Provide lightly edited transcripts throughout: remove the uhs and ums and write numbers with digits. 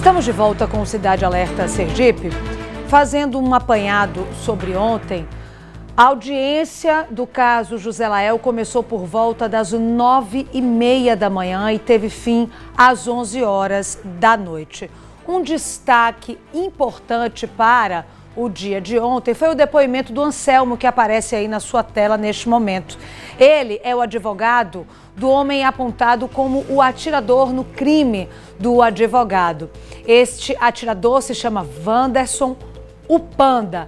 Estamos de volta com o Cidade Alerta Sergipe, fazendo um apanhado sobre ontem. A audiência do caso José Lael começou por volta das 9h30 da manhã e teve fim às 11 horas da noite. Um destaque importante para o dia de ontem foi o depoimento do Anselmo, que aparece aí na sua tela neste momento. Ele é o advogado do homem apontado como o atirador no crime do advogado. Este atirador se chama Wanderson, o Panda.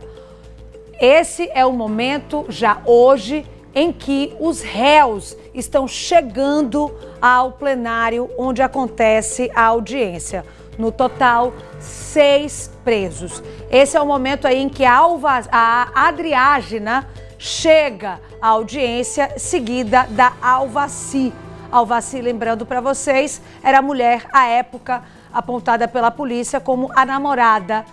Esse é o momento, já hoje, em que os réus estão chegando ao plenário onde acontece a audiência. No total, 6 presos. Esse é o momento aí em que a Adriágena chega à audiência, seguida da Alvaci. Alvaci, lembrando para vocês, era a mulher, à época, apontada pela polícia como a namorada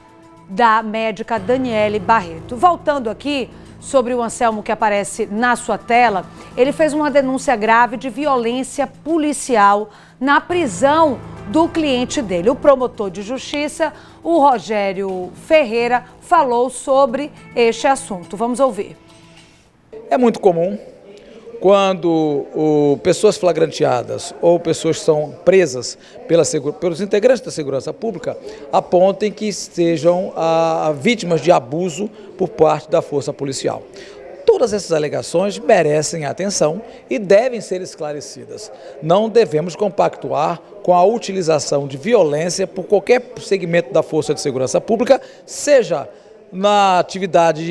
da médica Daniele Barreto. Voltando aqui sobre o Anselmo que aparece na sua tela, ele fez uma denúncia grave de violência policial na prisão do cliente dele. O promotor de justiça, o Rogério Ferreira, falou sobre este assunto. Vamos ouvir. É muito comum quando pessoas flagranteadas ou pessoas que são presas pelos integrantes da segurança pública apontem que sejam vítimas de abuso por parte da força policial. Todas essas alegações merecem atenção e devem ser esclarecidas. Não devemos compactuar com a utilização de violência por qualquer segmento da força de segurança pública, seja na atividade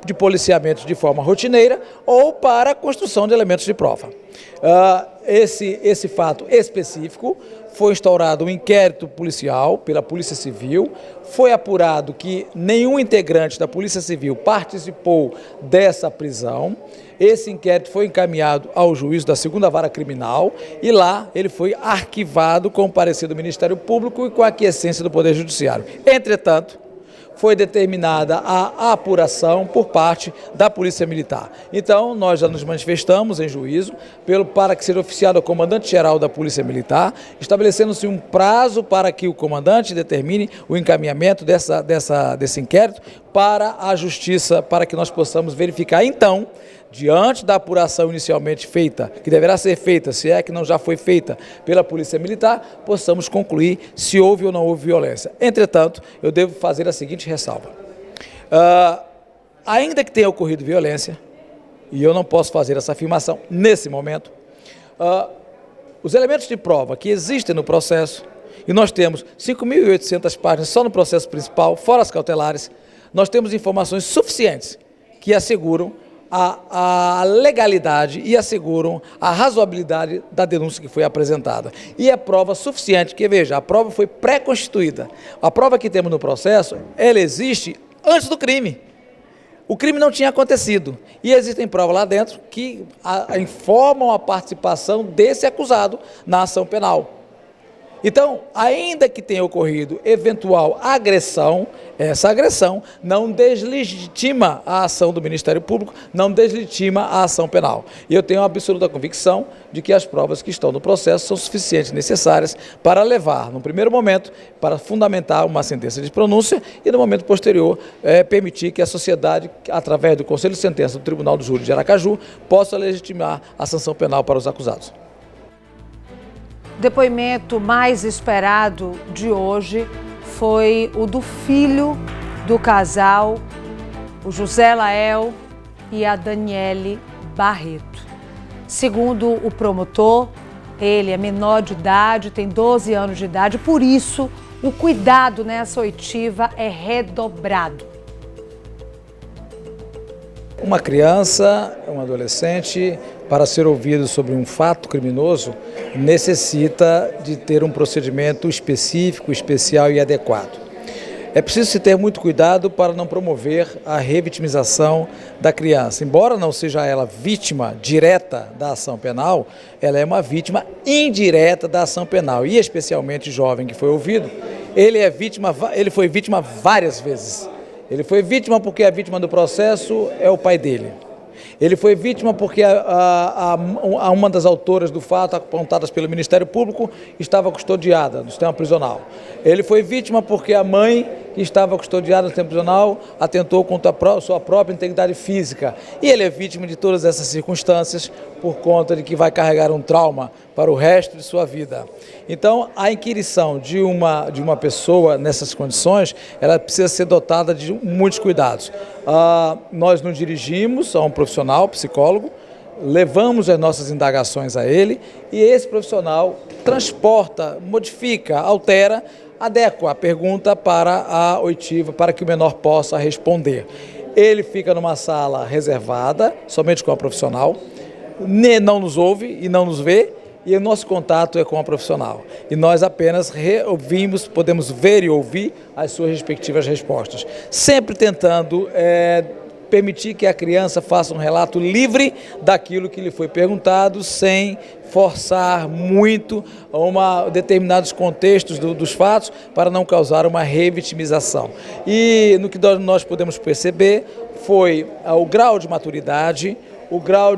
de policiamento de forma rotineira ou para a construção de elementos de prova. Esse fato específico foi instaurado um inquérito policial pela Polícia Civil, foi apurado que nenhum integrante da Polícia Civil participou dessa prisão. Esse inquérito foi encaminhado ao juízo da 2ª Vara Criminal e lá ele foi arquivado com o parecer do Ministério Público e com a aquiescência do Poder Judiciário. Entretanto, foi determinada a apuração por parte da Polícia Militar. Então, nós já nos manifestamos em juízo para que seja oficiado ao comandante-geral da Polícia Militar, estabelecendo-se um prazo para que o comandante determine o encaminhamento desse inquérito para a Justiça, para que nós possamos verificar, então, diante da apuração inicialmente feita, que deverá ser feita, se é que não já foi feita pela Polícia Militar, possamos concluir se houve ou não houve violência. Entretanto, eu devo fazer a seguinte ressalva. Ainda que tenha ocorrido violência, e eu não posso fazer essa afirmação nesse momento, os elementos de prova que existem no processo, e nós temos 5.800 páginas só no processo principal, fora as cautelares, nós temos informações suficientes que asseguram a legalidade e asseguram a razoabilidade da denúncia que foi apresentada. E é prova suficiente, que veja, a prova foi pré-constituída. A prova que temos no processo, ela existe antes do crime. O crime não tinha acontecido. E existem provas lá dentro que informam a participação desse acusado na ação penal. Então, ainda que tenha ocorrido eventual agressão, essa agressão não deslegitima a ação do Ministério Público, não deslegitima a ação penal. E eu tenho a absoluta convicção de que as provas que estão no processo são suficientes, necessárias para levar, no primeiro momento, para fundamentar uma sentença de pronúncia e, no momento posterior, permitir que a sociedade, através do Conselho de Sentença do Tribunal do Júri de Aracaju, possa legitimar a sanção penal para os acusados. O depoimento mais esperado de hoje foi o do filho do casal, o José Lael e a Daniele Barreto. Segundo o promotor, ele é menor de idade, tem 12 anos de idade, por isso o cuidado nessa oitiva é redobrado. Uma criança, um adolescente, para ser ouvido sobre um fato criminoso, necessita de ter um procedimento específico, especial e adequado. É preciso se ter muito cuidado para não promover a revitimização da criança. Embora não seja ela vítima direta da ação penal, ela é uma vítima indireta da ação penal. E especialmente o jovem que foi ouvido, ele foi vítima várias vezes. Ele foi vítima porque a vítima do processo é o pai dele. Ele foi vítima porque uma das autoras do fato, apontadas pelo Ministério Público, estava custodiada no sistema prisional. Ele foi vítima porque a mãe, que estava custodiada no sistema prisional, atentou contra a sua própria integridade física. E ele é vítima de todas essas circunstâncias por conta de que vai carregar um trauma para o resto de sua vida. Então, a inquirição de uma pessoa nessas condições, ela precisa ser dotada de muitos cuidados. Nós nos dirigimos a um profissional, psicólogo, levamos as nossas indagações a ele e esse profissional transporta, modifica, altera, adequa a pergunta para a oitiva, para que o menor possa responder. Ele fica numa sala reservada, somente com a profissional, não nos ouve e não nos vê, e o nosso contato é com a profissional. E nós apenas ouvimos, podemos ver e ouvir as suas respectivas respostas. Sempre tentando permitir que a criança faça um relato livre daquilo que lhe foi perguntado, sem forçar muito determinados contextos dos fatos para não causar uma revitimização. E no que nós podemos perceber foi o grau de maturidade, o grau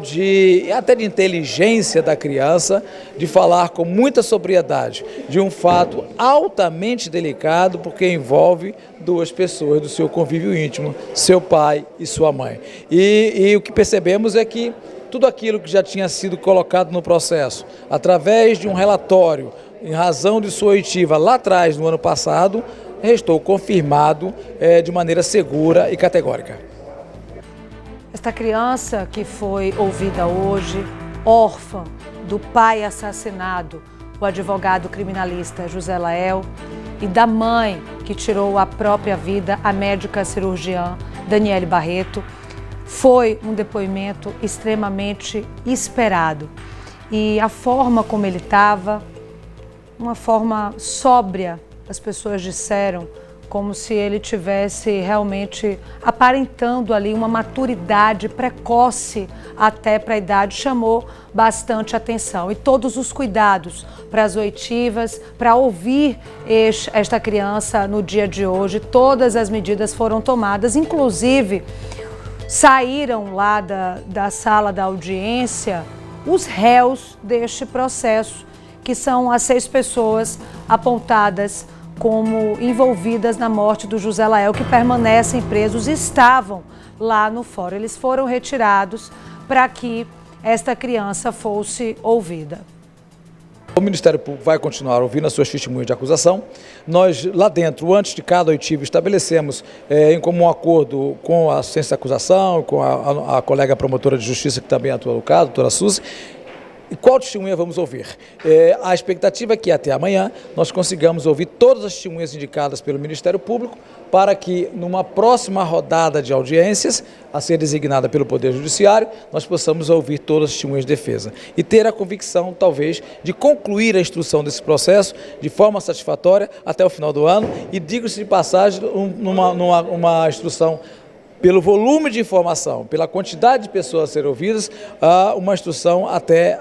até de inteligência da criança, de falar com muita sobriedade de um fato altamente delicado, porque envolve duas pessoas do seu convívio íntimo, seu pai e sua mãe. E o que percebemos é que tudo aquilo que já tinha sido colocado no processo, através de um relatório, em razão de sua oitiva lá atrás, no ano passado, restou confirmado de maneira segura e categórica. Esta criança que foi ouvida hoje, órfã do pai assassinado, o advogado criminalista José Lael, e da mãe que tirou a própria vida, a médica cirurgiã Daniele Barreto, foi um depoimento extremamente esperado. E a forma como ele estava, uma forma sóbria, as pessoas disseram, como se ele tivesse realmente aparentando ali uma maturidade precoce até para a idade, chamou bastante atenção. E todos os cuidados para as oitivas, para ouvir esta criança no dia de hoje, todas as medidas foram tomadas, inclusive saíram lá da sala da audiência os réus deste processo, que são as 6 pessoas apontadas como envolvidas na morte do José Lael, que permanecem presos, estavam lá no fórum. Eles foram retirados para que esta criança fosse ouvida. O Ministério Público vai continuar ouvindo as suas testemunhas de acusação. Nós, lá dentro, antes de cada oitiva, estabelecemos em comum acordo com a assistência da acusação, com a colega promotora de justiça que também atua no caso, a doutora Suzy. E qual testemunha vamos ouvir? A expectativa é que até amanhã nós consigamos ouvir todas as testemunhas indicadas pelo Ministério Público para que numa próxima rodada de audiências, a ser designada pelo Poder Judiciário, nós possamos ouvir todas as testemunhas de defesa e ter a convicção, talvez, de concluir a instrução desse processo de forma satisfatória até o final do ano e, digo-se de passagem, uma instrução pelo volume de informação, pela quantidade de pessoas a serem ouvidas, uma instrução até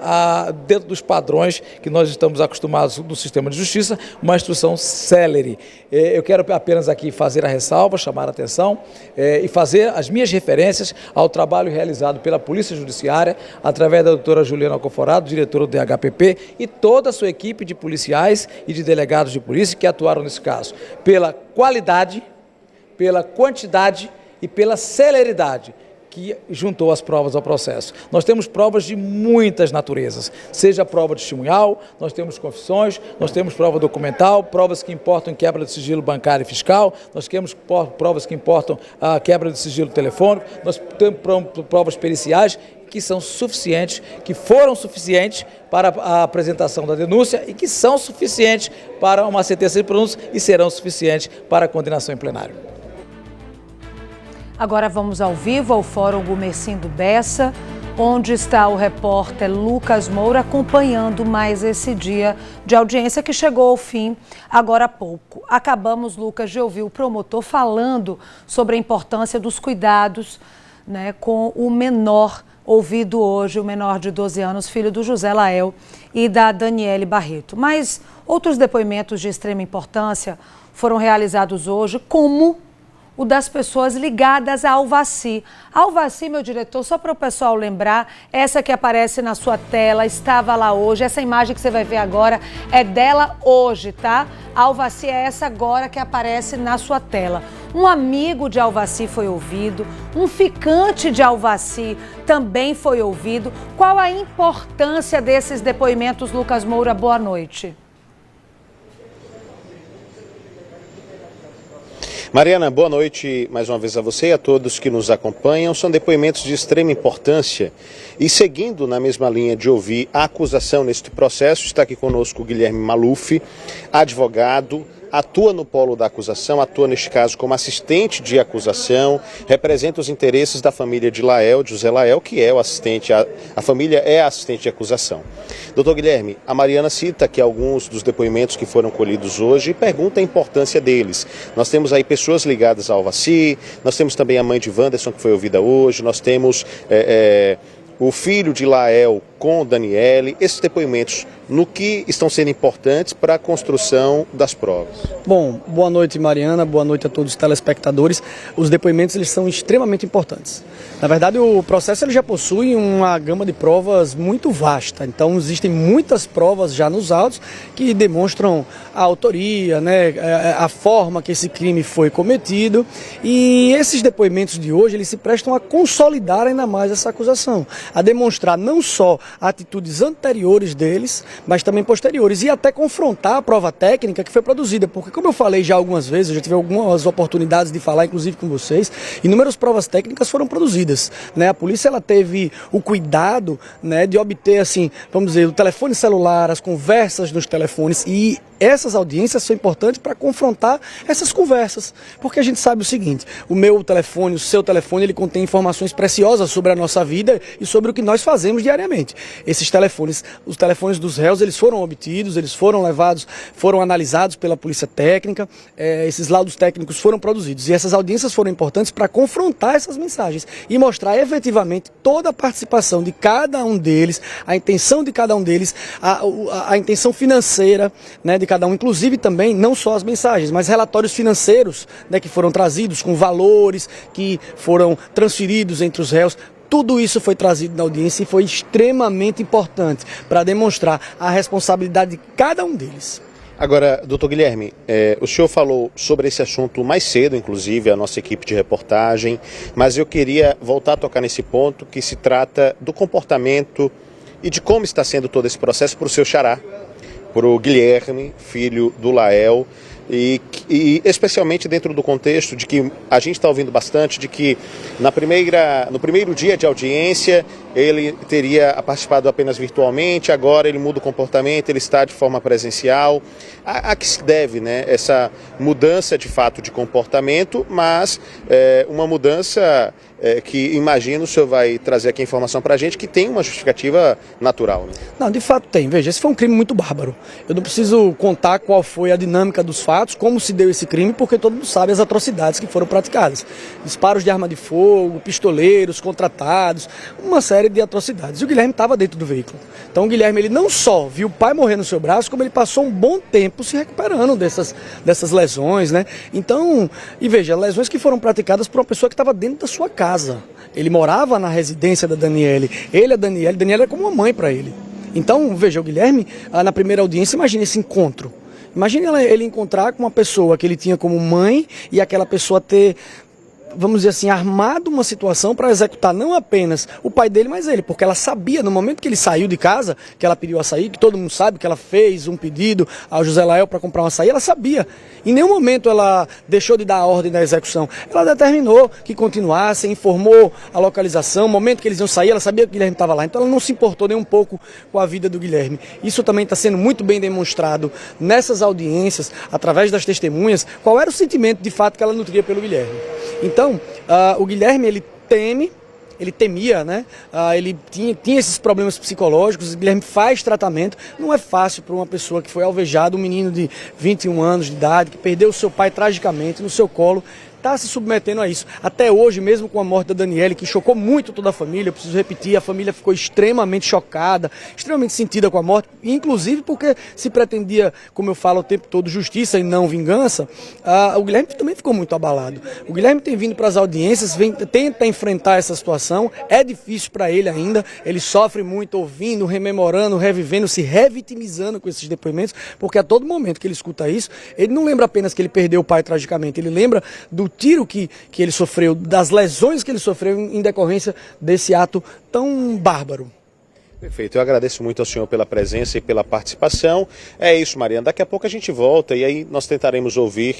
dentro dos padrões que nós estamos acostumados no sistema de justiça, uma instrução célere. Eu quero apenas aqui fazer a ressalva, chamar a atenção e fazer as minhas referências ao trabalho realizado pela Polícia Judiciária, através da doutora Juliana Alcoforado, diretora do DHPP, e toda a sua equipe de policiais e de delegados de polícia que atuaram nesse caso, pela qualidade, pela quantidade e pela celeridade que juntou as provas ao processo. Nós temos provas de muitas naturezas, seja prova testemunhal, nós temos confissões, nós temos prova documental, provas que importam quebra de sigilo bancário e fiscal, nós temos provas que importam a quebra de sigilo telefônico, nós temos provas periciais que são suficientes, que foram suficientes para a apresentação da denúncia e que são suficientes para uma sentença de pronúncia e serão suficientes para a condenação em plenário. Agora vamos ao vivo ao Fórum Gumercindo Bessa, onde está o repórter Lucas Moura acompanhando mais esse dia de audiência que chegou ao fim agora há pouco. Acabamos, Lucas, de ouvir o promotor falando sobre a importância dos cuidados, né, com o menor ouvido hoje, o menor de 12 anos, filho do José Lael e da Daniele Barreto. Mas outros depoimentos de extrema importância foram realizados hoje, como o das pessoas ligadas à Alvaci. A Alvaci, meu diretor, só para o pessoal lembrar, essa que aparece na sua tela, estava lá hoje, essa imagem que você vai ver agora é dela hoje, tá? A Alvaci é essa agora que aparece na sua tela. Um amigo de Alvaci foi ouvido, um ficante de Alvaci também foi ouvido. Qual a importância desses depoimentos, Lucas Moura? Boa noite. Mariana, boa noite mais uma vez a você e a todos que nos acompanham. São depoimentos de extrema importância e seguindo na mesma linha de ouvir a acusação neste processo, está aqui conosco o Guilherme Maluf, advogado, atua no polo da acusação, atua neste caso como assistente de acusação, representa os interesses da família de José Lael, que é o assistente, a família é a assistente de acusação. Doutor Guilherme, a Mariana cita aqui alguns dos depoimentos que foram colhidos hoje e pergunta a importância deles. Nós temos aí pessoas ligadas ao Alvaci, nós temos também a mãe de Wanderson, que foi ouvida hoje, nós temos o filho de Lael com Daniele, esses depoimentos no que estão sendo importantes para a construção das provas. Bom, boa noite Mariana, boa noite a todos os telespectadores. Os depoimentos eles são extremamente importantes. Na verdade o processo ele já possui uma gama de provas muito vasta, então existem muitas provas já nos autos que demonstram a autoria, né, a forma que esse crime foi cometido, e esses depoimentos de hoje eles se prestam a consolidar ainda mais essa acusação, a demonstrar não só atitudes anteriores deles, mas também posteriores, e até confrontar a prova técnica que foi produzida, porque como eu falei já algumas vezes, eu já tive algumas oportunidades de falar, inclusive com vocês, inúmeras provas técnicas foram produzidas, né? A polícia ela teve o cuidado, né, de obter, assim, vamos dizer, o telefone celular, as conversas nos telefones, e essas audiências são importantes para confrontar essas conversas, porque a gente sabe o seguinte, o meu telefone, o seu telefone, ele contém informações preciosas sobre a nossa vida e sobre o que nós fazemos diariamente. Esses telefones, os telefones dos réus, eles foram obtidos, eles foram levados, foram analisados pela polícia técnica, esses laudos técnicos foram produzidos, e essas audiências foram importantes para confrontar essas mensagens e mostrar efetivamente toda a participação de cada um deles, a intenção de cada um deles, a intenção financeira, né, de cada um, inclusive também não só as mensagens, mas relatórios financeiros, né, que foram trazidos com valores que foram transferidos entre os réus. Tudo isso foi trazido na audiência e foi extremamente importante para demonstrar a responsabilidade de cada um deles. Agora, doutor Guilherme, o senhor falou sobre esse assunto mais cedo, inclusive, a nossa equipe de reportagem, mas eu queria voltar a tocar nesse ponto que se trata do comportamento e de como está sendo todo esse processo para o seu xará, para o Guilherme, filho do Lael, e especialmente dentro do contexto de que a gente está ouvindo bastante de que no primeiro dia de audiência ele teria participado apenas virtualmente, agora ele muda o comportamento, ele está de forma presencial. A que se deve, né, essa mudança de fato de comportamento, mas uma mudança que imagino o senhor vai trazer aqui a informação para a gente que tem uma justificativa natural. Né? Não, de fato tem. Veja, esse foi um crime muito bárbaro. Eu não preciso contar qual foi a dinâmica dos fatos, como se deu esse crime, porque todo mundo sabe as atrocidades que foram praticadas. Disparos de arma de fogo, pistoleiros contratados, uma série de atrocidades. E o Guilherme estava dentro do veículo. Então o Guilherme ele não só viu o pai morrer no seu braço, como ele passou um bom tempo se recuperando dessas lesões, né? Então, e veja, lesões que foram praticadas por uma pessoa que estava dentro da sua casa. Ele morava na residência da Daniele. Daniele era como uma mãe para ele. Então, veja, o Guilherme, na primeira audiência, imagine esse encontro. Imagine ele encontrar com uma pessoa que ele tinha como mãe e aquela pessoa ter, vamos dizer assim, armado uma situação para executar não apenas o pai dele, mas ele, porque ela sabia, no momento que ele saiu de casa, que ela pediu açaí, que todo mundo sabe que ela fez um pedido ao José Lael para comprar um açaí, ela sabia. Em nenhum momento ela deixou de dar a ordem da execução. Ela determinou que continuassem, informou a localização, o momento que eles iam sair, ela sabia que o Guilherme estava lá, então ela não se importou nem um pouco com a vida do Guilherme. Isso também está sendo muito bem demonstrado nessas audiências, através das testemunhas, qual era o sentimento de fato que ela nutria pelo Guilherme. Então, o Guilherme, ele temia, né? Ele tinha esses problemas psicológicos, o Guilherme faz tratamento. Não é fácil para uma pessoa que foi alvejada, um menino de 21 anos de idade, que perdeu o seu pai tragicamente no seu colo, está se submetendo a isso. Até hoje, mesmo com a morte da Daniele, que chocou muito toda a família, eu preciso repetir, a família ficou extremamente chocada, extremamente sentida com a morte, inclusive porque se pretendia, como eu falo o tempo todo, justiça e não vingança, o Guilherme também ficou muito abalado. O Guilherme tem vindo para as audiências, tenta enfrentar essa situação, é difícil para ele ainda, ele sofre muito ouvindo, rememorando, revivendo, se revitimizando com esses depoimentos, porque a todo momento que ele escuta isso, ele não lembra apenas que ele perdeu o pai tragicamente, ele lembra do tiro que ele sofreu, das lesões que ele sofreu em decorrência desse ato tão bárbaro. Perfeito, eu agradeço muito ao senhor pela presença e pela participação. É isso, Mariana, daqui a pouco a gente volta e aí nós tentaremos ouvir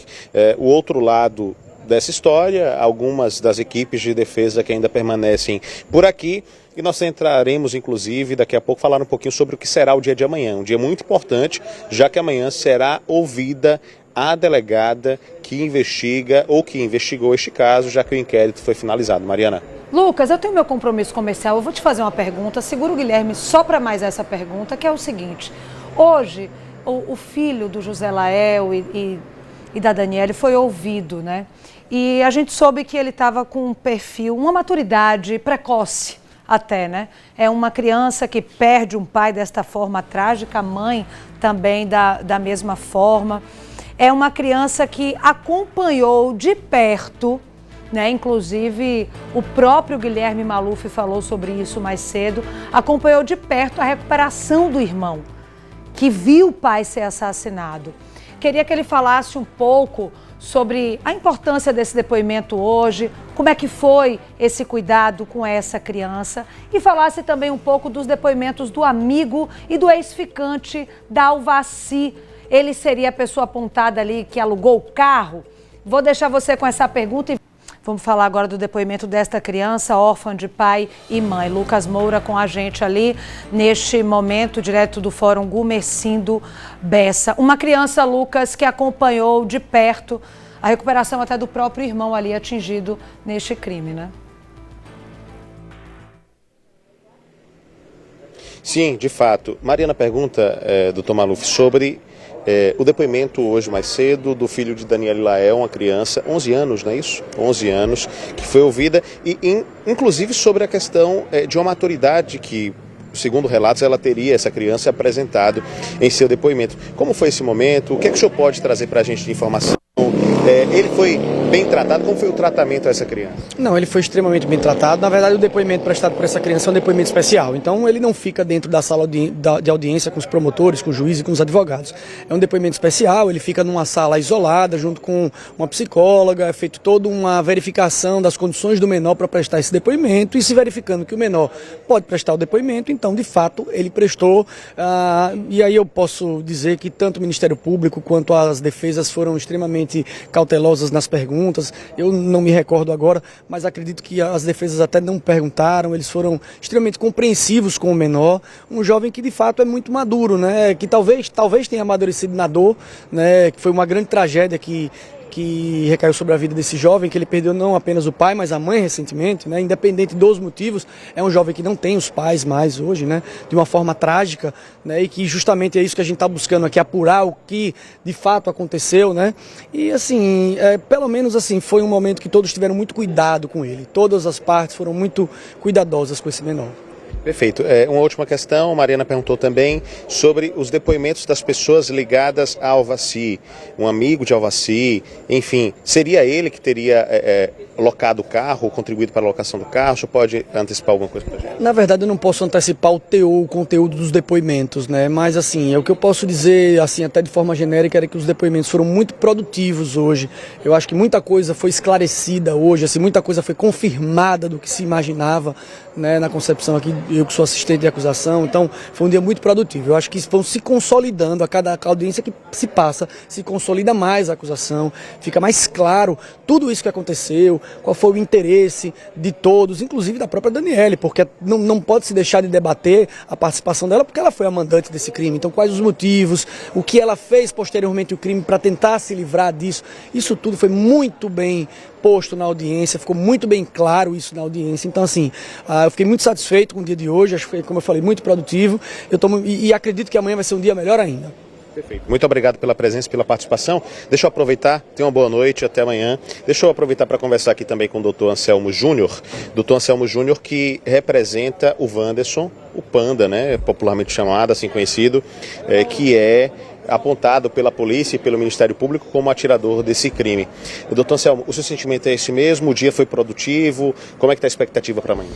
o outro lado dessa história, algumas das equipes de defesa que ainda permanecem por aqui. E nós entraremos, inclusive, daqui a pouco, falar um pouquinho sobre o que será o dia de amanhã. Um dia muito importante, já que amanhã será ouvida a delegada que investiga ou que investigou este caso, já que o inquérito foi finalizado. Mariana. Lucas, eu tenho meu compromisso comercial, eu vou te fazer uma pergunta, segura o Guilherme só para mais essa pergunta, que é o seguinte. Hoje, o filho do José Lael e da Daniele foi ouvido, né? E a gente soube que ele estava com um perfil, uma maturidade precoce até, né? É uma criança que perde um pai desta forma trágica, a mãe também da mesma forma. É uma criança que acompanhou de perto, né? Inclusive o próprio Guilherme Maluf falou sobre isso mais cedo, acompanhou de perto a recuperação do irmão, que viu o pai ser assassinado. Queria que ele falasse um pouco sobre a importância desse depoimento hoje, como é que foi esse cuidado com essa criança e falasse também um pouco dos depoimentos do amigo e do ex-ficante da Alvaci. Ele seria a pessoa apontada ali que alugou o carro? Vou deixar você com essa pergunta e vamos falar agora do depoimento desta criança, órfã de pai e mãe. Lucas Moura com a gente ali neste momento, direto do Fórum Gumercindo Bessa. Uma criança, Lucas, que acompanhou de perto a recuperação até do próprio irmão ali atingido neste crime, né? Sim, de fato. Mariana pergunta, doutor Maluf, sobre o depoimento hoje mais cedo do filho de Daniele Lael, uma criança, 11 anos, não é isso? 11 anos, que foi ouvida, e inclusive sobre a questão de uma maturidade que, segundo relatos, ela teria, essa criança, apresentado em seu depoimento. Como foi esse momento? O que é que o senhor pode trazer para a gente de informação? Ele foi bem tratado? Como foi o tratamento a essa criança? Não, ele foi extremamente bem tratado. Na verdade, o depoimento prestado por essa criança é um depoimento especial. Então, ele não fica dentro da sala de audiência com os promotores, com o juiz e com os advogados. É um depoimento especial, ele fica numa sala isolada, junto com uma psicóloga, é feito toda uma verificação das condições do menor para prestar esse depoimento, e se verificando que o menor pode prestar o depoimento, então, de fato, ele prestou. E aí eu posso dizer que tanto o Ministério Público quanto as defesas foram extremamente cautelosas nas perguntas. Eu não me recordo agora, mas acredito que as defesas até não perguntaram, eles foram extremamente compreensivos com o menor, um jovem que de fato é muito maduro, né? Que talvez tenha amadurecido na dor, né? Que foi uma grande tragédia que recaiu sobre a vida desse jovem, que ele perdeu não apenas o pai, mas a mãe recentemente, né? Independente dos motivos, é um jovem que não tem os pais mais hoje, né? De uma forma trágica, né? E que justamente é isso que a gente está buscando aqui, apurar o que de fato aconteceu, né? E assim, pelo menos assim, foi um momento que todos tiveram muito cuidado com ele, todas as partes foram muito cuidadosas com esse menor. Perfeito. Uma última questão, Mariana perguntou também sobre os depoimentos das pessoas ligadas a Alvaci, um amigo de Alvaci, enfim, seria ele que teria locado o carro, contribuído para a locação do carro? O senhor pode antecipar alguma coisa para a gente? Na verdade, eu não posso antecipar o conteúdo dos depoimentos, né? Mas assim, o que eu posso dizer, assim, até de forma genérica, era que os depoimentos foram muito produtivos hoje. Eu acho que muita coisa foi esclarecida hoje, assim, muita coisa foi confirmada do que se imaginava, né, na concepção aqui, eu que sou assistente de acusação, então foi um dia muito produtivo. Eu acho que vão se consolidando, a cada audiência que se passa, se consolida mais a acusação, fica mais claro tudo isso que aconteceu, qual foi o interesse de todos, inclusive da própria Daniele, porque não pode se deixar de debater a participação dela, porque ela foi a mandante desse crime. Então, quais os motivos, o que ela fez posteriormente o crime para tentar se livrar disso, isso tudo foi muito bem posto na audiência, ficou muito bem claro isso na audiência. Então, assim, eu fiquei muito satisfeito com o dia de hoje, acho que foi, como eu falei, muito produtivo. E acredito que amanhã vai ser um dia melhor ainda. Perfeito. Muito obrigado pela presença, pela participação. Deixa eu aproveitar, tenha uma boa noite, até amanhã. Deixa eu aproveitar para conversar aqui também com o doutor Anselmo Júnior. Doutor Anselmo Júnior, que representa o Wanderson, o Panda, né, popularmente chamado, assim conhecido, que é apontado pela polícia e pelo Ministério Público como atirador desse crime. Doutor Anselmo, o seu sentimento é esse mesmo? O dia foi produtivo? Como é que está a expectativa para amanhã?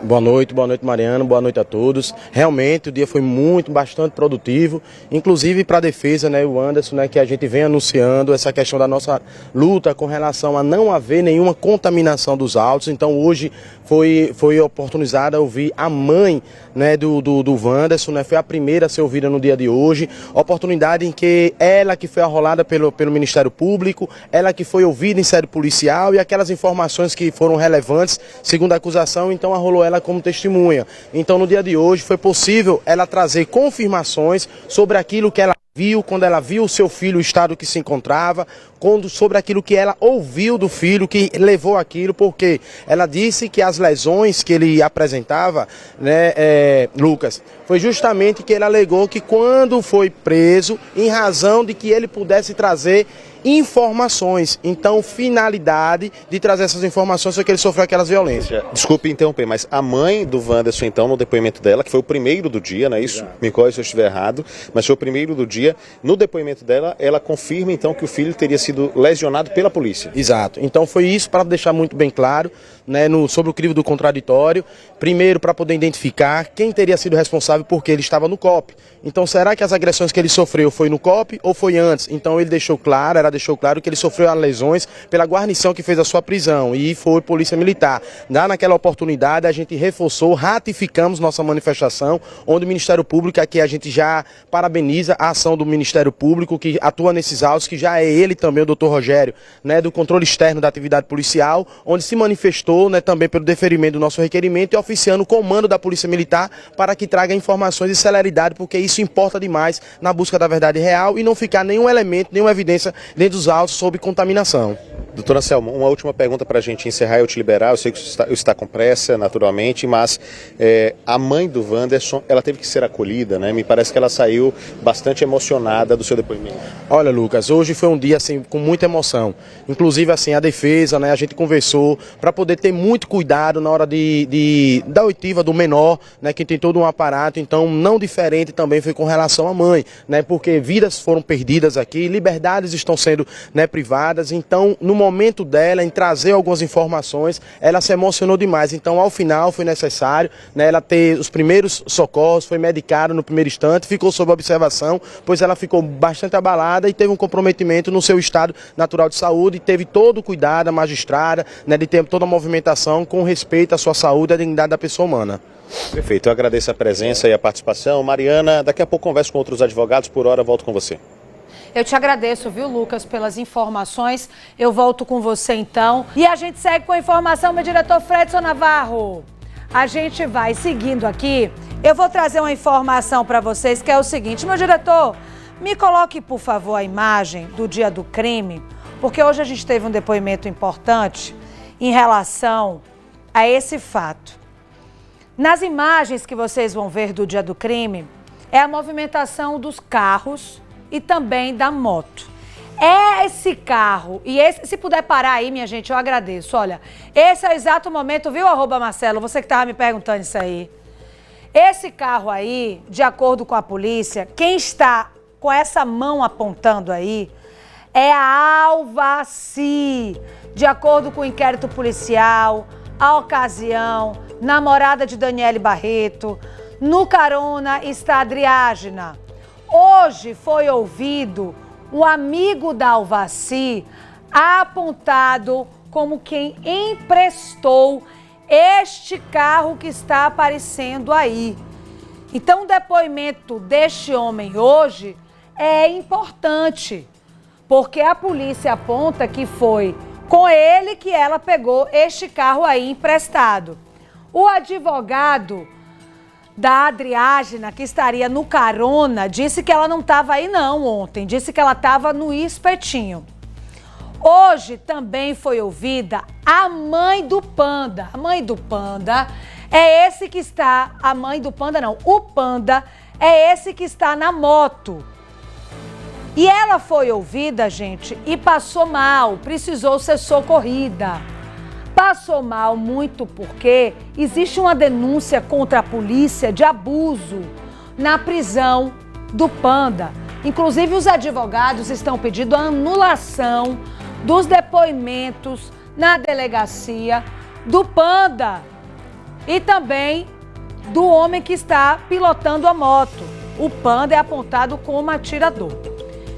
Boa noite, Mariano, boa noite a todos. Realmente o dia foi bastante produtivo, inclusive para a defesa, né, o Anderson, né, que a gente vem anunciando essa questão da nossa luta com relação a não haver nenhuma contaminação dos autos. Então hoje foi oportunizada a ouvir a mãe, né, do Wanderson, né, foi a primeira a ser ouvida no dia de hoje, oportunidade em que ela que foi arrolada pelo Ministério Público, ela que foi ouvida em sede policial e aquelas informações que foram relevantes, segundo a acusação, então arrolou ela como testemunha. Então no dia de hoje foi possível ela trazer confirmações sobre aquilo que ela viu, quando ela viu o seu filho, o estado que se encontrava, sobre aquilo que ela ouviu do filho, que levou aquilo, porque ela disse que as lesões que ele apresentava, né, Lucas, foi justamente que ele alegou que quando foi preso, em razão de que ele pudesse trazer informações. Então, finalidade de trazer essas informações foi que ele sofreu aquelas violências. Desculpe interromper, mas a mãe do Wanderson, então, no depoimento dela, que foi o primeiro do dia, não é isso? Me corrija se eu estiver errado, mas foi o primeiro do dia, no depoimento dela, ela confirma, então, que o filho teria sido lesionado pela polícia. Exato. Então, foi isso para deixar muito bem claro, né, sobre o crivo do contraditório. Primeiro, para poder identificar quem teria sido responsável porque ele estava no COP. Então, será que as agressões que ele sofreu foi no COP ou foi antes? Então, ela deixou claro que ele sofreu as lesões pela guarnição que fez a sua prisão e foi polícia militar. Naquela oportunidade, a gente reforçou, ratificamos nossa manifestação, onde o Ministério Público, aqui a gente já parabeniza a ação do Ministério Público, que atua nesses autos, que já é ele também, o doutor Rogério, né, do controle externo da atividade policial, onde se manifestou, né, também pelo deferimento do nosso requerimento e oficiando o comando da Polícia Militar para que traga informações e celeridade, porque isso importa demais na busca da verdade real e não ficar nenhum elemento, nenhuma evidência dentro dos autos sobre contaminação. Doutor Anselmo, uma última pergunta para a gente encerrar e eu te liberar. Eu sei que você está com pressa, naturalmente, mas a mãe do Wanderson, ela teve que ser acolhida, né? Me parece que ela saiu bastante emocionada do seu depoimento. Olha, Lucas, hoje foi um dia assim com muita emoção. Inclusive, assim, a defesa, né? A gente conversou para poder ter muito cuidado na hora da oitiva do menor, né? Que tem todo um aparato. Então, não diferente também foi com relação à mãe, né? Porque vidas foram perdidas aqui, liberdades estão sendo, né, privadas. Então, no momento dela, em trazer algumas informações, ela se emocionou demais. Então, ao final, foi necessário, né, ela ter os primeiros socorros, foi medicada no primeiro instante, ficou sob observação, pois ela ficou bastante abalada e teve um comprometimento no seu estado natural de saúde, e teve todo o cuidado, a magistrada, né, de ter toda a movimentação com respeito à sua saúde e à dignidade da pessoa humana. Perfeito, eu agradeço a presença e a participação. Mariana, daqui a pouco converso com outros advogados, por hora volto com você. Eu te agradeço, viu, Lucas, pelas informações. Eu volto com você, então. E a gente segue com a informação, meu diretor Fredson Navarro. A gente vai seguindo aqui. Eu vou trazer uma informação para vocês, que é o seguinte. Meu diretor, me coloque, por favor, a imagem do dia do crime, porque hoje a gente teve um depoimento importante em relação a esse fato. Nas imagens que vocês vão ver do dia do crime, é a movimentação dos carros e também da moto. Esse carro, e esse, se puder parar aí, minha gente, eu agradeço. Olha, esse é o exato momento, viu, @Marcelo, você que estava me perguntando isso aí. Esse carro aí, de acordo com a polícia, quem está com essa mão apontando aí é a Alvaci. De acordo com o inquérito policial, a ocasião, namorada de Daniele Barreto, no carona está a Adriágena. Hoje foi ouvido um amigo da Alvaci apontado como quem emprestou este carro que está aparecendo aí. Então, o depoimento deste homem hoje é importante, porque a polícia aponta que foi com ele que ela pegou este carro aí emprestado. O advogado da Adriágena, que estaria no carona, disse que ela não estava aí não ontem, disse que ela estava no espetinho. Hoje também foi ouvida a mãe do Panda. A mãe do Panda é esse que está, a mãe do Panda não, o Panda é esse que está na moto. E ela foi ouvida, gente, e passou mal, precisou ser socorrida. Passou mal muito porque existe uma denúncia contra a polícia de abuso na prisão do Panda. Inclusive, os advogados estão pedindo a anulação dos depoimentos na delegacia do Panda e também do homem que está pilotando a moto. O Panda é apontado como atirador.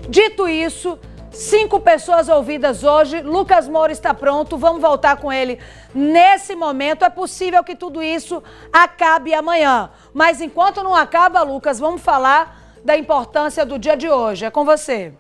Dito isso, 5 pessoas ouvidas hoje. Lucas Moura está pronto, vamos voltar com ele nesse momento. É possível que tudo isso acabe amanhã. Mas enquanto não acaba, Lucas, vamos falar da importância do dia de hoje. É com você.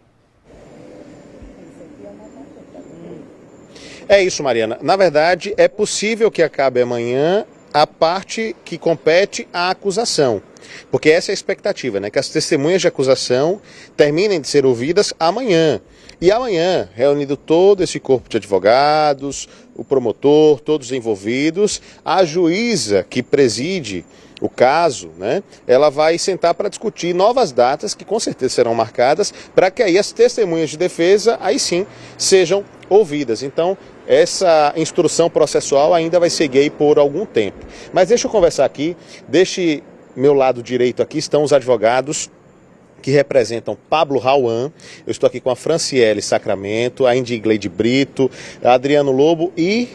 É isso, Mariana. Na verdade, é possível que acabe amanhã a parte que compete à acusação. Porque essa é a expectativa, né? Que as testemunhas de acusação terminem de ser ouvidas amanhã. E amanhã, reunido todo esse corpo de advogados, o promotor, todos os envolvidos, a juíza que preside o caso, né? Ela vai sentar para discutir novas datas que com certeza serão marcadas para que aí as testemunhas de defesa, aí sim, sejam ouvidas. Então, essa instrução processual ainda vai seguir aí por algum tempo. Mas deixa eu conversar aqui, deste meu lado direito aqui estão os advogados que representam Pablo Rauan. Eu estou aqui com a Franciele Sacramento, a Indigleide Brito, a Adriano Lobo e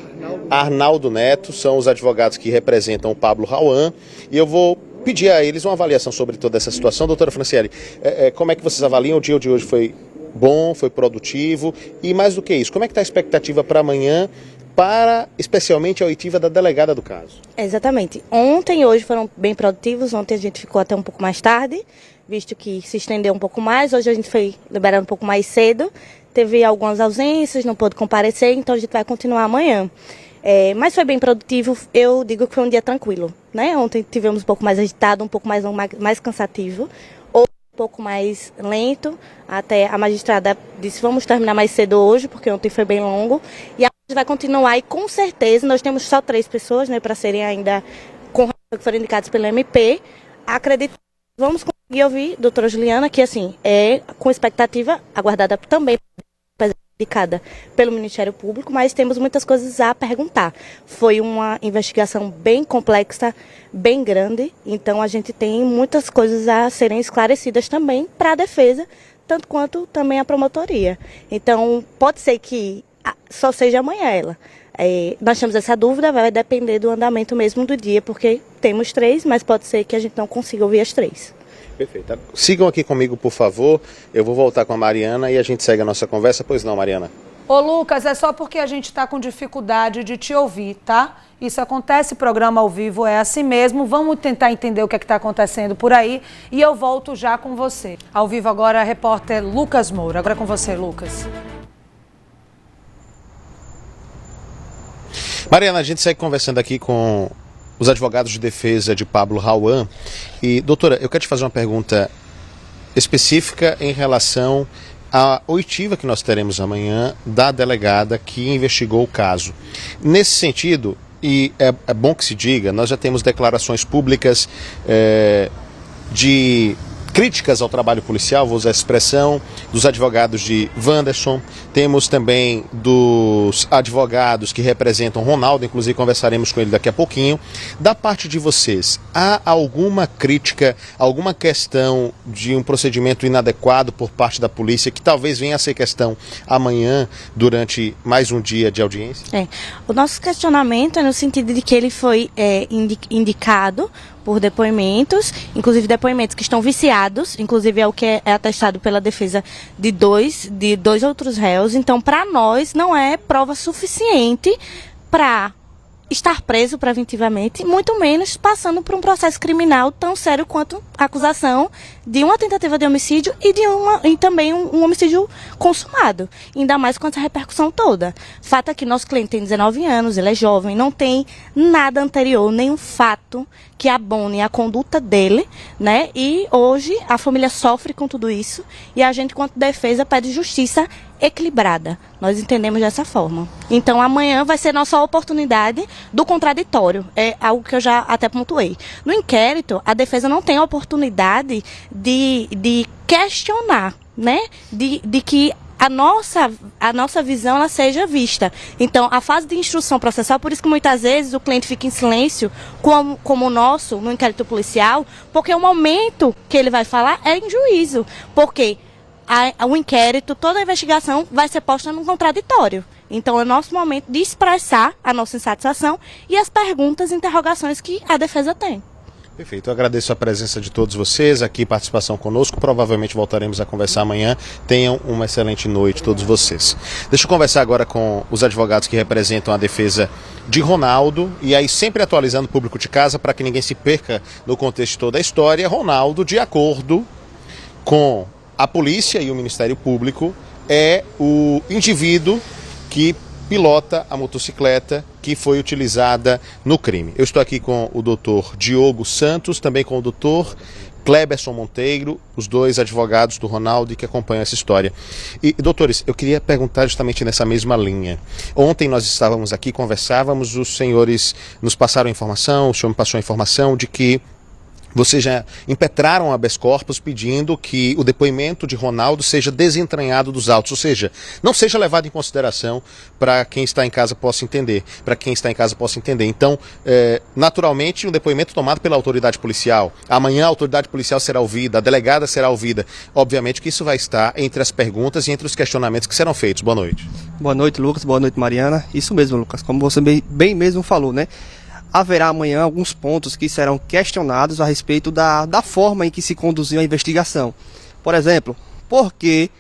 Arnaldo Neto, são os advogados que representam o Pablo Rauan. E eu vou pedir a eles uma avaliação sobre toda essa situação. Doutora Franciele, como é que vocês avaliam? O dia de hoje foi bom, foi produtivo e mais do que isso, como é que está a expectativa para amanhã, para especialmente a oitiva da delegada do caso? Exatamente. Ontem e hoje foram bem produtivos. Ontem a gente ficou até um pouco mais tarde, visto que se estendeu um pouco mais. Hoje a gente foi liberado um pouco mais cedo. Teve algumas ausências, não pôde comparecer, então a gente vai continuar amanhã. Mas foi bem produtivo. Eu digo que foi um dia tranquilo, né? Ontem tivemos um pouco mais agitado, um pouco mais cansativo. Hoje um pouco mais lento. Até a magistrada disse, vamos terminar mais cedo hoje, porque ontem foi bem longo. E a gente vai continuar e com certeza, nós temos só 3 pessoas, né, para serem ainda que foram indicadas pelo MP. Acredito que vamos conseguir ouvir a doutora Juliana, que assim, é com expectativa aguardada também indicada pelo Ministério Público, mas temos muitas coisas a perguntar. Foi uma investigação bem complexa, bem grande, então a gente tem muitas coisas a serem esclarecidas também para a defesa, tanto quanto também a promotoria. Então, pode ser que só seja amanhã ela. Nós temos essa dúvida, vai depender do andamento mesmo do dia, porque temos 3, mas pode ser que a gente não consiga ouvir as 3. Perfeito. Sigam aqui comigo, por favor. Eu vou voltar com a Mariana e a gente segue a nossa conversa. Pois não, Mariana? Ô, Lucas, é só porque a gente está com dificuldade de te ouvir, tá? Isso acontece, programa ao vivo é assim mesmo. Vamos tentar entender o que está acontecendo por aí e eu volto já com você. Ao vivo agora, a repórter Lucas Moura. Agora é com você, Lucas. Mariana, a gente segue conversando aqui com os advogados de defesa de Pablo Rauan. E, doutora, eu quero te fazer uma pergunta específica em relação à oitiva que nós teremos amanhã da delegada que investigou o caso. Nesse sentido, e é bom que se diga, nós já temos declarações públicas de críticas ao trabalho policial, vou usar a expressão, dos advogados de Wanderson, temos também dos advogados que representam Ronaldo, inclusive conversaremos com ele daqui a pouquinho. Da parte de vocês, há alguma crítica, alguma questão de um procedimento inadequado por parte da polícia, que talvez venha a ser questão amanhã, durante mais um dia de audiência? O nosso questionamento é no sentido de que ele foi indicado por depoimentos, inclusive depoimentos que estão viciados, inclusive é o que é atestado pela defesa de dois outros réus. Então, para nós, não é prova suficiente para estar preso preventivamente, muito menos passando por um processo criminal tão sério quanto a acusação de uma tentativa de homicídio e também um homicídio consumado, ainda mais com essa repercussão toda. Fato é que nosso cliente tem 19 anos, ele é jovem, não tem nada anterior, nenhum fato que abone a conduta dele, né? E hoje a família sofre com tudo isso e a gente, quanto defesa, pede justiça equilibrada. Nós entendemos dessa forma. Então, amanhã vai ser nossa oportunidade do contraditório. É algo que eu já até pontuei. No inquérito, a defesa não tem a oportunidade de questionar, né? De que a nossa visão ela seja vista. Então, a fase de instrução processual, por isso que muitas vezes o cliente fica em silêncio, como o nosso, no inquérito policial, porque o momento que ele vai falar é em juízo. Porque o inquérito, toda a investigação vai ser posta no contraditório. Então, é nosso momento de expressar a nossa insatisfação e as perguntas e interrogações que a defesa tem. Perfeito, eu agradeço a presença de todos vocês aqui, participação conosco, provavelmente voltaremos a conversar amanhã. Tenham uma excelente noite todos vocês. Deixa eu conversar agora com os advogados que representam a defesa de Ronaldo, e aí sempre atualizando o público de casa para que ninguém se perca no contexto de toda a história. Ronaldo, de acordo com a polícia e o Ministério Público, é o indivíduo que pilota a motocicleta que foi utilizada no crime. Eu estou aqui com o doutor Diogo Santos, também com o doutor Cleberson Monteiro, os dois advogados do Ronaldo que acompanham essa história. E, doutores, eu queria perguntar justamente nessa mesma linha. Ontem nós estávamos aqui, conversávamos, os senhores nos passaram a informação, o senhor me passou a informação de que vocês já impetraram habeas corpus pedindo que o depoimento de Ronaldo seja desentranhado dos autos, ou seja, não seja levado em consideração para quem está em casa possa entender, Então, naturalmente, um depoimento tomado pela autoridade policial. Amanhã a autoridade policial será ouvida, a delegada será ouvida. Obviamente que isso vai estar entre as perguntas e entre os questionamentos que serão feitos. Boa noite. Boa noite, Lucas. Boa noite, Mariana. Isso mesmo, Lucas. Como você bem mesmo falou, né? Haverá amanhã alguns pontos que serão questionados a respeito da forma em que se conduziu a investigação. Por exemplo, por que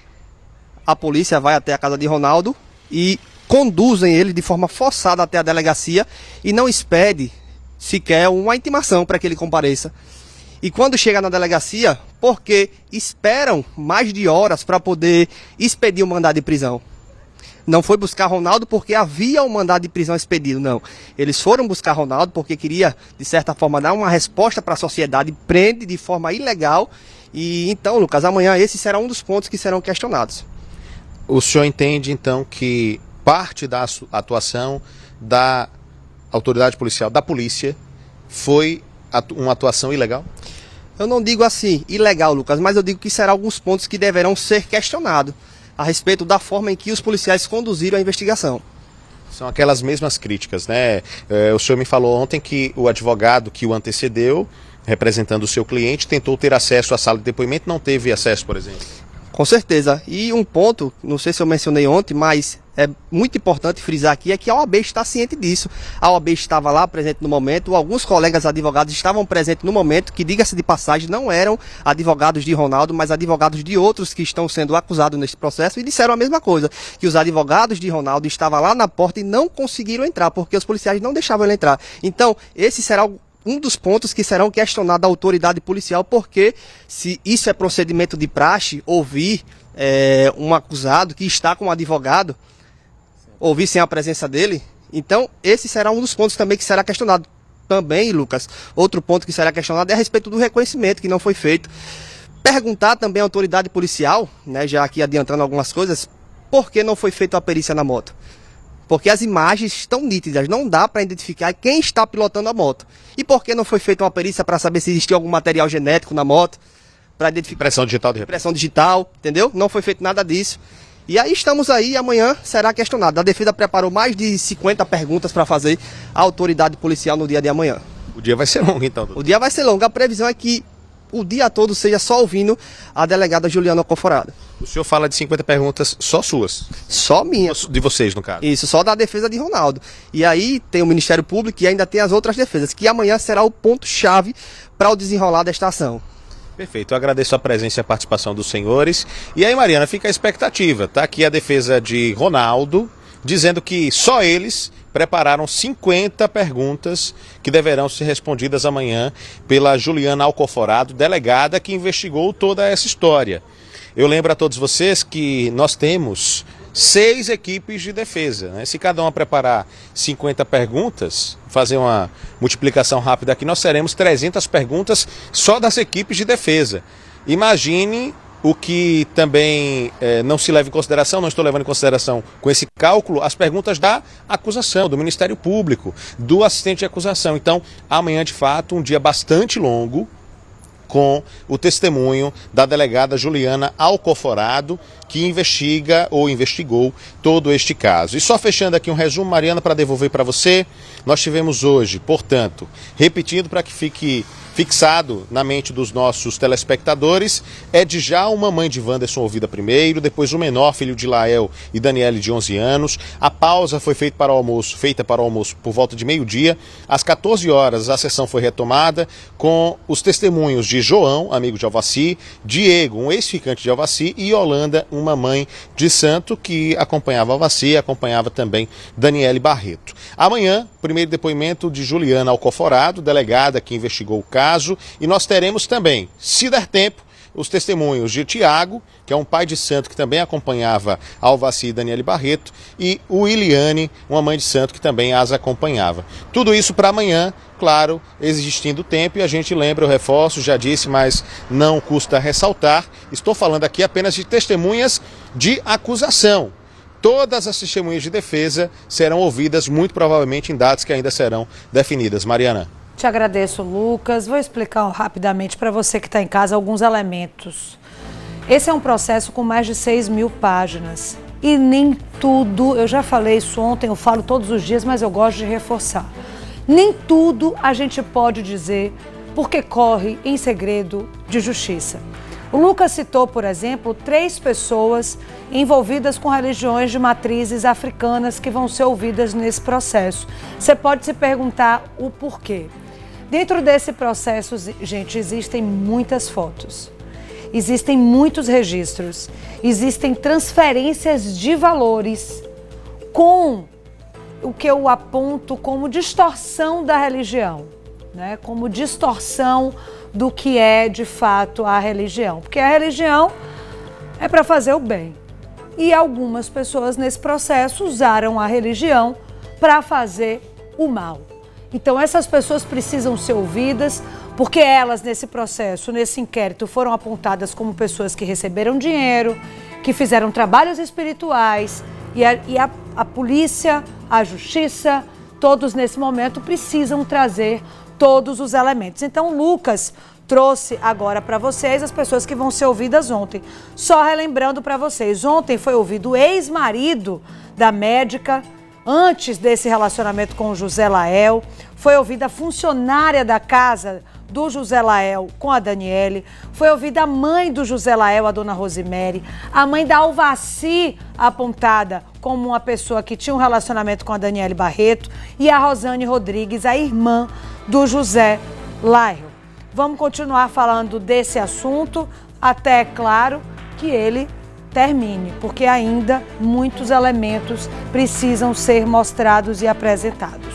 a polícia vai até a casa de Ronaldo e conduzem ele de forma forçada até a delegacia e não expede sequer uma intimação para que ele compareça? E quando chega na delegacia, por que esperam mais de horas para poder expedir o mandado de prisão? Não foi buscar Ronaldo porque havia um mandado de prisão expedido, não. Eles foram buscar Ronaldo porque queria, de certa forma, dar uma resposta para a sociedade, prende de forma ilegal. E então, Lucas, amanhã esse será um dos pontos que serão questionados. O senhor entende, então, que parte da atuação da autoridade policial, da polícia, foi uma atuação ilegal? Eu não digo assim, ilegal, Lucas, mas eu digo que serão alguns pontos que deverão ser questionados a respeito da forma em que os policiais conduziram a investigação. São aquelas mesmas críticas, né? O senhor me falou ontem que o advogado que o antecedeu, representando o seu cliente, tentou ter acesso à sala de depoimento, não teve acesso, por exemplo. Com certeza. E um ponto, não sei se eu mencionei ontem, mas é muito importante frisar aqui, é que a OAB está ciente disso. A OAB estava lá presente no momento, alguns colegas advogados estavam presentes no momento, que, diga-se de passagem, não eram advogados de Ronaldo, mas advogados de outros que estão sendo acusados nesse processo, e disseram a mesma coisa, que os advogados de Ronaldo estavam lá na porta e não conseguiram entrar, porque os policiais não deixavam ele entrar. Então, esse será um dos pontos que serão questionados da autoridade policial, porque se isso é procedimento de praxe, ouvir um acusado que está com um advogado, ouvir sem a presença dele, então esse será um dos pontos também que será questionado. Também, Lucas, outro ponto que será questionado é a respeito do reconhecimento que não foi feito. Perguntar também à autoridade policial, né, já aqui adiantando algumas coisas, por que não foi feita a perícia na moto? Porque as imagens estão nítidas, não dá para identificar quem está pilotando a moto. E por que não foi feita uma perícia para saber se existia algum material genético na moto? Para identificar Impressão digital de repente. Impressão digital, entendeu? Não foi feito nada disso. E aí estamos aí, amanhã será questionado. A defesa preparou mais de 50 perguntas para fazer à autoridade policial no dia de amanhã. O dia vai ser longo, então, doutor. O dia vai ser longo. A previsão é que o dia todo seja só ouvindo a delegada Juliana Alcoforado. O senhor fala de 50 perguntas só suas? Só minha. De vocês, no caso? Isso, só da defesa de Ronaldo. E aí tem o Ministério Público e ainda tem as outras defesas, que amanhã será o ponto-chave para o desenrolar desta ação. Perfeito, eu agradeço a presença e a participação dos senhores. E aí, Mariana, fica a expectativa. Está aqui a defesa de Ronaldo, dizendo que só eles prepararam 50 perguntas que deverão ser respondidas amanhã pela Juliana Alcoforado, delegada que investigou toda essa história. Eu lembro a todos vocês que nós temos 6 equipes de defesa, né? Se cada uma preparar 50 perguntas, fazer uma multiplicação rápida aqui, nós teremos 300 perguntas só das equipes de defesa. Imagine O que também não se leva em consideração, não estou levando em consideração com esse cálculo, as perguntas da acusação, do Ministério Público, do assistente de acusação. Então, amanhã, de fato, um dia bastante longo, com o testemunho da delegada Juliana Alcoforado, que investiga ou investigou todo este caso. E só fechando aqui um resumo, Mariana, para devolver para você, nós tivemos hoje, portanto, repetindo para que fique fixado na mente dos nossos telespectadores, é de já uma mãe de Wanderson ouvida primeiro, depois o menor, filho de Lael e Daniele, de 11 anos. A pausa foi feita para o almoço por volta de meio-dia. Às 14 horas a sessão foi retomada com os testemunhos de João, amigo de Alvaci, Diego, um ex-ficante de Alvaci, e Yolanda, uma mãe de santo que acompanhava Alvaci e acompanhava também Daniele Barreto. Amanhã, primeiro depoimento de Juliana Alcoforado, delegada que investigou o caso, e nós teremos também, se der tempo, os testemunhos de Tiago, que é um pai de santo que também acompanhava Alvaci e Daniele Barreto, e o Iliane, uma mãe de santo que também as acompanhava. Tudo isso para amanhã, claro, existindo tempo, e a gente lembra, eu reforço, já disse, mas não custa ressaltar, estou falando aqui apenas de testemunhas de acusação. Todas as testemunhas de defesa serão ouvidas, muito provavelmente em datas que ainda serão definidas. Mariana. Te agradeço, Lucas. Vou explicar rapidamente para você que está em casa alguns elementos. Esse é um processo com mais de 6.000 páginas. E nem tudo, eu já falei isso ontem, eu falo todos os dias, mas eu gosto de reforçar. Nem tudo a gente pode dizer porque corre em segredo de justiça. O Lucas citou, por exemplo, 3 pessoas envolvidas com religiões de matrizes africanas que vão ser ouvidas nesse processo. Você pode se perguntar o porquê. Dentro desse processo, gente, existem muitas fotos, existem muitos registros, existem transferências de valores com o que eu aponto como distorção da religião, né? Como distorção do que é de fato a religião, porque a religião é para fazer o bem e algumas pessoas nesse processo usaram a religião para fazer o mal. Então essas pessoas precisam ser ouvidas porque elas nesse processo, nesse inquérito, foram apontadas como pessoas que receberam dinheiro, que fizeram trabalhos espirituais e a polícia, a justiça, todos nesse momento precisam trazer todos os elementos. Então, Lucas trouxe agora para vocês as pessoas que vão ser ouvidas ontem. Só relembrando para vocês, ontem foi ouvido o ex-marido da médica, antes desse relacionamento com o José Lael, foi ouvida a funcionária da casa do José Lael com a Daniele, foi ouvida a mãe do José Lael, a dona Rosemary, a mãe da Alvaci, apontada como uma pessoa que tinha um relacionamento com a Daniele Barreto, e a Rosane Rodrigues, a irmã do José Lael. Vamos continuar falando desse assunto até, é claro, que ele termine, porque ainda muitos elementos precisam ser mostrados e apresentados.